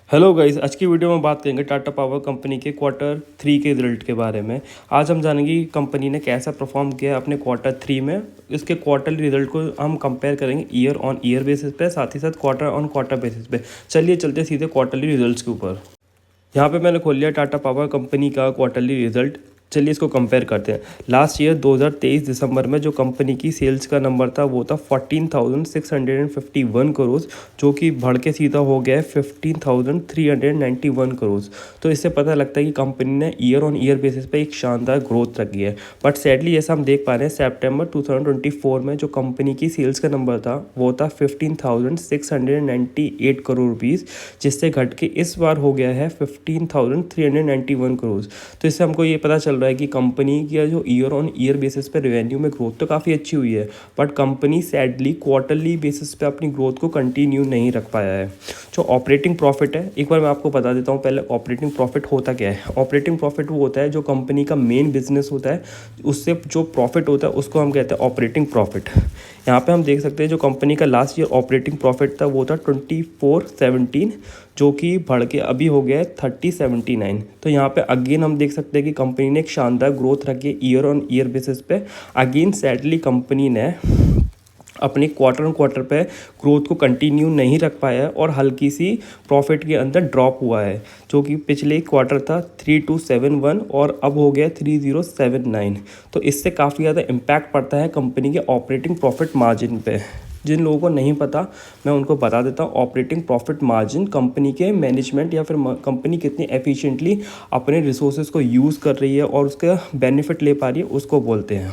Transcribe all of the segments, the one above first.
Hello guys, आज की video में बात करेंगे टाटा पावर कंपनी के क्वार्टर 3 के रिजल्ट के बारे में। आज हम जानेंगे कि कंपनी ने कैसा परफॉर्म किया अपने क्वार्टर 3 में। इसके क्वार्टरली रिजल्ट को हम कंपेयर करेंगे ईयर ऑन ईयर बेसिस पे, साथ ही साथ क्वार्टर ऑन क्वार्टर बेसिस पे। चलिए चलते सीधे क्वार्टरली रिजल्ट्स के ऊपर। यहाँ पे मैंने खोल लिया टाटा पावर कंपनी का क्वार्टरली रिजल्ट। चलिए इसको कंपेयर करते हैं। लास्ट ईयर 2023 दिसंबर में जो कंपनी की सेल्स का नंबर था वो था 14,651 करोड़, जो कि बढ़ के सीधा हो गया है 15,391 करोड़। तो इससे पता लगता है कि कंपनी ने ईयर ऑन ईयर बेसिस पे एक शानदार ग्रोथ रखी है। बट सैडली जैसा हम देख पा रहे हैं, सितंबर 2024 में जो कंपनी की सेल्स का नंबर था वो था 15,698 करोड़ रुपीज़, जिससे घट के इस बार हो गया है 15,391 करोड़। तो इससे हमको ये पता चल रहा है कि कंपनी की जो ईयर ऑन ईयर बेसिस पे रेवेन्यू में ग्रोथ तो काफ़ी अच्छी हुई है, but company sadly quarterly basis पे अपनी ग्रोथ को कंटिन्यू नहीं रख पाया है। जो ऑपरेटिंग प्रॉफिट है, एक बार मैं आपको बता देता हूँ पहले ऑपरेटिंग प्रॉफिट होता क्या है। ऑपरेटिंग प्रॉफिट वो होता है जो कंपनी का मेन बिजनेस होता है, उससे जो प्रॉफिट होता है उसको हम कहते हैं ऑपरेटिंग प्रॉफिट। यहाँ पे हम देख सकते हैं जो कंपनी का लास्ट ईयर ऑपरेटिंग प्रॉफिट था वो था 2417, जो कि बढ़ के अभी हो गया है 3079। तो यहाँ पे अगेन हम देख सकते हैं कि कंपनी ने एक शानदार ग्रोथ रखी है ईयर ऑन ईयर बेसिस पे। अगेन सैडली कंपनी ने अपने क्वार्टर ऑन क्वार्टर पे ग्रोथ को कंटिन्यू नहीं रख पाया है और हल्की सी प्रॉफिट के अंदर ड्रॉप हुआ है, जो कि पिछले क्वार्टर था 3271 और अब हो गया 3079। तो इससे काफ़ी ज़्यादा इम्पैक्ट पड़ता है कंपनी के ऑपरेटिंग प्रॉफिट मार्जिन पे। जिन लोगों को नहीं पता मैं उनको बता देता हूँ, ऑपरेटिंग प्रॉफिट मार्जिन कंपनी के मैनेजमेंट या फिर कंपनी कितनी एफिशिएंटली अपने रिसोर्सेज को यूज़ कर रही है और उसका बेनिफिट ले पा रही है, उसको बोलते हैं।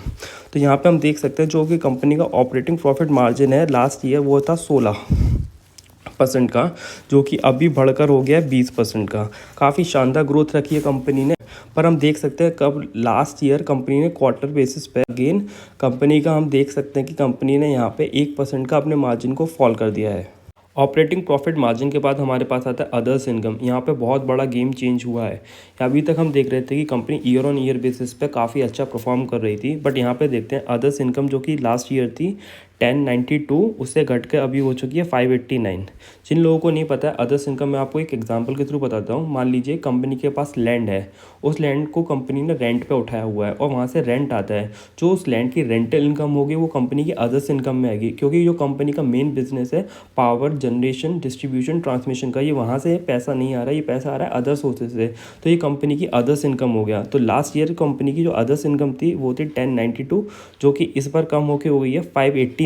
तो यहाँ पे हम देख सकते हैं जो कि कंपनी का ऑपरेटिंग प्रॉफिट मार्जिन है लास्ट ईयर वो था 16% का, जो कि अभी बढ़कर हो गया है 20% का। काफ़ी शानदार ग्रोथ रखी है कंपनी ने। पर हम देख सकते हैं कब लास्ट ईयर कंपनी ने क्वार्टर बेसिस पे अगेन कंपनी का हम देख सकते हैं कि कंपनी ने यहाँ पे 1% का अपने मार्जिन को फॉल कर दिया है। ऑपरेटिंग प्रॉफिट मार्जिन के बाद हमारे पास आता है अदर्स इनकम। यहाँ पे बहुत बड़ा गेम चेंज हुआ है। अभी तक हम देख रहे थे कि company year on year basis पे काफ़ी अच्छा परफॉर्म कर रही थी, बट यहाँ पे देखते हैं अदर्स इनकम जो कि लास्ट ईयर थी 1092, उससे घट के अभी हो चुकी है 589। जिन लोगों को नहीं पता है अदर्स इनकम, मैं आपको एक एग्जांपल के थ्रू बताता हूँ। मान लीजिए कंपनी के पास लैंड है, उस लैंड को कंपनी ने रेंट पे उठाया हुआ है और वहाँ से रेंट आता है। जो उस लैंड की रेंटल इनकम होगी वो कंपनी की अदर्स इनकम में आएगी, क्योंकि जो कंपनी का मेन बिजनेस है पावर जनरेशन, डिस्ट्रीब्यूशन, ट्रांसमिशन का, ये वहाँ से पैसा नहीं आ रहा है, ये पैसा आ रहा है अदर सोर्सेज से। तो ये कंपनी की अदर्स इनकम हो गया। तो लास्ट ईयर कंपनी की जो अदर्स इनकम थी वो थी 1092, जो कि इस बार कम होकर हो गई है 589।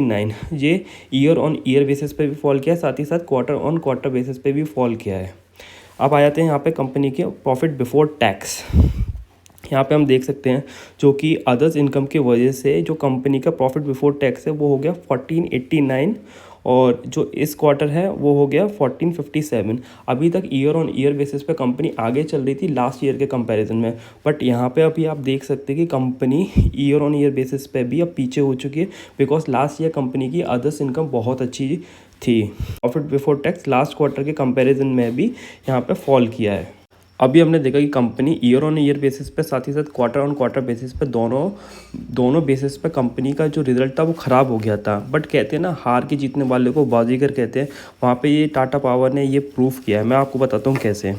ये ईयर ऑन ईयर बेसिस पे भी फॉल किया है, साथ ही साथ क्वार्टर ऑन क्वार्टर बेसिस पे भी फॉल किया है। अब आ जाते हैं यहाँ पे कंपनी के प्रॉफिट बिफोर टैक्स। यहाँ पे हम देख सकते हैं जो कि अदर्स इनकम की वजह से जो कंपनी का प्रॉफिट बिफोर टैक्स है वो हो गया 1489, और जो इस क्वार्टर है वो हो गया 1457। अभी तक ईयर ऑन ईयर बेसिस पे कंपनी आगे चल रही थी लास्ट ईयर के कंपैरिजन में, बट यहाँ पे अभी आप देख सकते हैं कि company year on year basis पे भी अब पीछे हो चुकी है, बिकॉज लास्ट ईयर कंपनी की अदर्स इनकम बहुत अच्छी थी। Profit before tax last quarter के कंपैरिजन में भी यहाँ पे फॉल किया है। अभी हमने देखा कि company year on year basis पे, साथ ही साथ क्वार्टर ऑन क्वार्टर बेसिस पे, दोनों बेसिस पे कंपनी का जो रिजल्ट था वो ख़राब हो गया था। बट कहते हैं ना, हार के जीतने वाले को बाजीगर कहते हैं। वहाँ पे ये टाटा पावर ने ये प्रूफ किया है। मैं आपको बताता हूँ कैसे।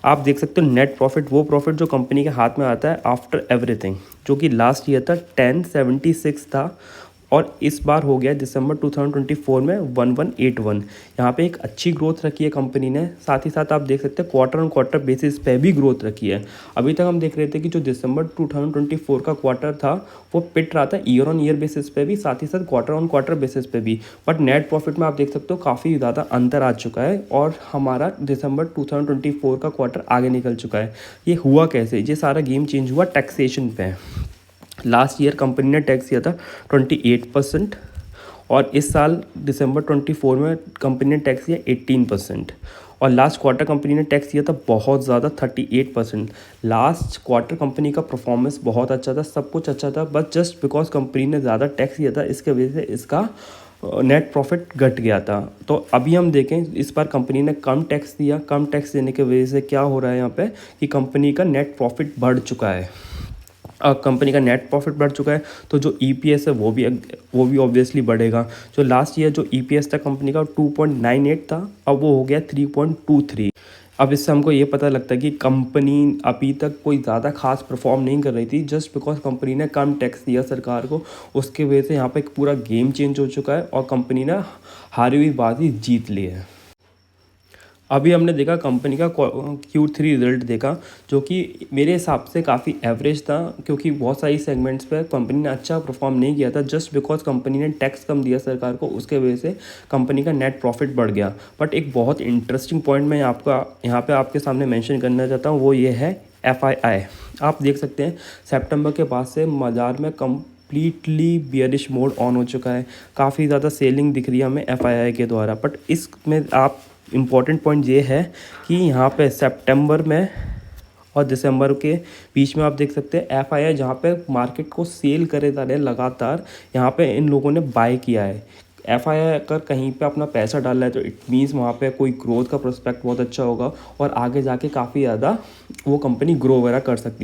आप देख सकते हो नेट प्रॉफिट, वो प्रॉफिट जो कंपनी के हाथ में आता है आफ्टर एवरीथिंग, जो कि लास्ट ईयर था 1076 था और इस बार हो गया दिसंबर 2024 में 1181। यहाँ पे एक अच्छी ग्रोथ रखी है कंपनी ने। साथ ही साथ आप देख सकते हैं क्वार्टर ऑन क्वार्टर बेसिस पे भी ग्रोथ रखी है। अभी तक हम देख रहे थे कि जो दिसंबर 2024 का क्वार्टर था वो पिट रहा था ईयर ऑन ईयर बेसिस पे भी, साथ ही साथ क्वार्टर ऑन क्वार्टर बेसिस पे भी। बट नेट प्रॉफिट में आप देख सकते हो काफ़ी ज़्यादा अंतर आ चुका है और हमारा दिसंबर 2024 का क्वार्टर आगे निकल चुका है। ये हुआ कैसे? ये सारा गेम चेंज हुआ टैक्सेशन पे। लास्ट ईयर कंपनी ने टैक्स किया था 28%, और इस साल दिसंबर 24 में कंपनी ने टैक्स किया 18%, और लास्ट क्वार्टर कंपनी ने टैक्स किया था बहुत ज़्यादा 38%। लास्ट क्वार्टर कंपनी का परफॉर्मेंस बहुत अच्छा था, सब कुछ अच्छा था, बस जस्ट बिकॉज कंपनी ने ज़्यादा टैक्स किया था इसके वजह से इसका नेट प्रॉफिट घट गया था। तो अभी हम देखें इस बार कंपनी ने कम टैक्स दिया। कम टैक्स देने की वजह से क्या हो रहा है यहाँ पे कि कंपनी का नेट प्रॉफिट बढ़ चुका है। कंपनी का नेट प्रॉफिट बढ़ चुका है तो जो ईपीएस है वो भी ऑब्वियसली बढ़ेगा। जो लास्ट ईयर जो ईपीएस था कंपनी का 2.98 था, अब वो हो गया 3.23। अब इससे हमको ये पता लगता है कि कंपनी अभी तक कोई ज़्यादा खास परफॉर्म नहीं कर रही थी, जस्ट बिकॉज कंपनी ने कम टैक्स दिया सरकार को, उसके वजह से यहाँ पे एक पूरा गेम चेंज हो चुका है और कंपनी ने हारी हुई बाजी जीत ली है। अभी हमने देखा कंपनी का Q3 रिजल्ट देखा, जो कि मेरे हिसाब से काफ़ी एवरेज था, क्योंकि बहुत सारी सेगमेंट्स पे कंपनी ने अच्छा परफॉर्म नहीं किया था, जस्ट बिकॉज कंपनी ने टैक्स कम दिया सरकार को, उसके वजह से कंपनी का नेट प्रॉफिट बढ़ गया। बट एक बहुत इंटरेस्टिंग पॉइंट मैं आपका यहाँ पे आपके सामने मेंशन करना चाहता हूँ, वो ये है FII। आप देख सकते हैं सितंबर के बाद से बाजार में कंप्लीटली बियरिश मोड ऑन हो चुका है, काफ़ी ज़्यादा सेलिंग दिख रही है हमें FII के द्वारा। बट इसमें आप इम्पॉर्टेंट पॉइंट ये है कि यहाँ पे सितंबर में और दिसंबर के बीच में आप देख सकते हैं FII जहाँ पे मार्केट को सेल करे जा रहे हैं लगातार, यहाँ पे इन लोगों ने बाय किया है। FII अगर कहीं पे अपना पैसा डाल रहा है तो इट मीन्स वहाँ पे कोई ग्रोथ का प्रोस्पेक्ट बहुत अच्छा होगा और आगे जाके काफ़ी ज़्यादा वो कंपनी ग्रो वगैरह कर सकती है।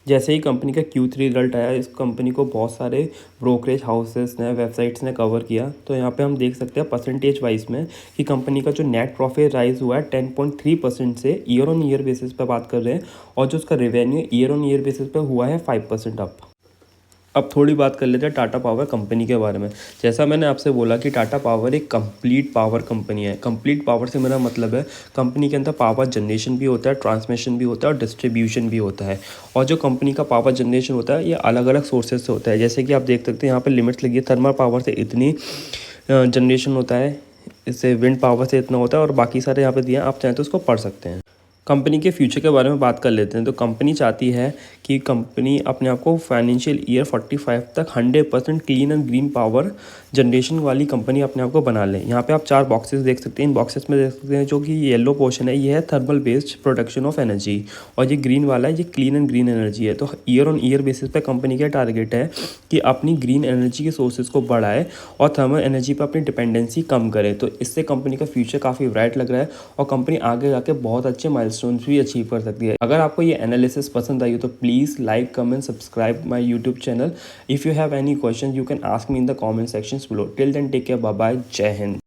जैसे ही कंपनी का Q3 रिजल्ट आया, इस कंपनी को बहुत सारे ब्रोकरेज हाउसेस ने, वेबसाइट्स ने कवर किया। तो यहाँ पे हम देख सकते हैं परसेंटेज वाइज में कि कंपनी का जो नेट प्रॉफिट राइज हुआ है 10.3% से ईयर ऑन ईयर बेसिस पे बात कर रहे हैं, और जो उसका revenue year on year basis पे हुआ है 5% अप। अब थोड़ी बात कर लेते हैं टाटा पावर कंपनी के बारे में। जैसा मैंने आपसे बोला कि टाटा पावर एक कंप्लीट पावर कंपनी है। कंप्लीट पावर से मेरा मतलब है कंपनी के अंदर पावर जनरेशन भी होता है, ट्रांसमिशन भी होता है और डिस्ट्रीब्यूशन भी होता है। और जो कंपनी का पावर जनरेशन होता है ये अलग अलग सोर्सेज से होता है। जैसे कि आप देख सकते हैं यहाँ पर लिमिट्स लगी है, थर्मल पावर से इतनी जनरेशन होता है, इससे विंड पावर से इतना होता है, और बाकी सारे यहाँ पे दिए हैं, आप चाहें तो उसको पढ़ सकते हैं। कंपनी के फ्यूचर के बारे में बात कर लेते हैं। तो कंपनी चाहती है कि कंपनी अपने आप को फाइनेंशियल ईयर 45 तक 100% clean and green power generation वाली कंपनी अपने आप को बना लें। यहाँ पे आप 4 बॉक्सेस देख सकते हैं। इन बॉक्सेस में देख सकते हैं जो कि येलो पोर्शन है ये है thermal based production of energy, और ये ग्रीन वाला है ये क्लीन एंड ग्रीन एनर्जी है। तो ईयर ऑन ईयर बेसिस पे कंपनी का टारगेट है कि अपनी ग्रीन एनर्जी के सोर्सेज को बढ़ाए और थर्मल एनर्जी पर अपनी डिपेंडेंसी कम करे। तो इससे कंपनी का फ्यूचर काफ़ी ब्राइट लग रहा है और कंपनी आगे जाके बहुत अच्छे माइलस्टोन्स भी अचीव कर सकती है। अगर आपको ये एनालिसिस पसंद आई हो तो please like, comment, subscribe my YouTube channel. If you have any question you can ask me in the comment sections below. Till then take care, bye bye, जय हिंद।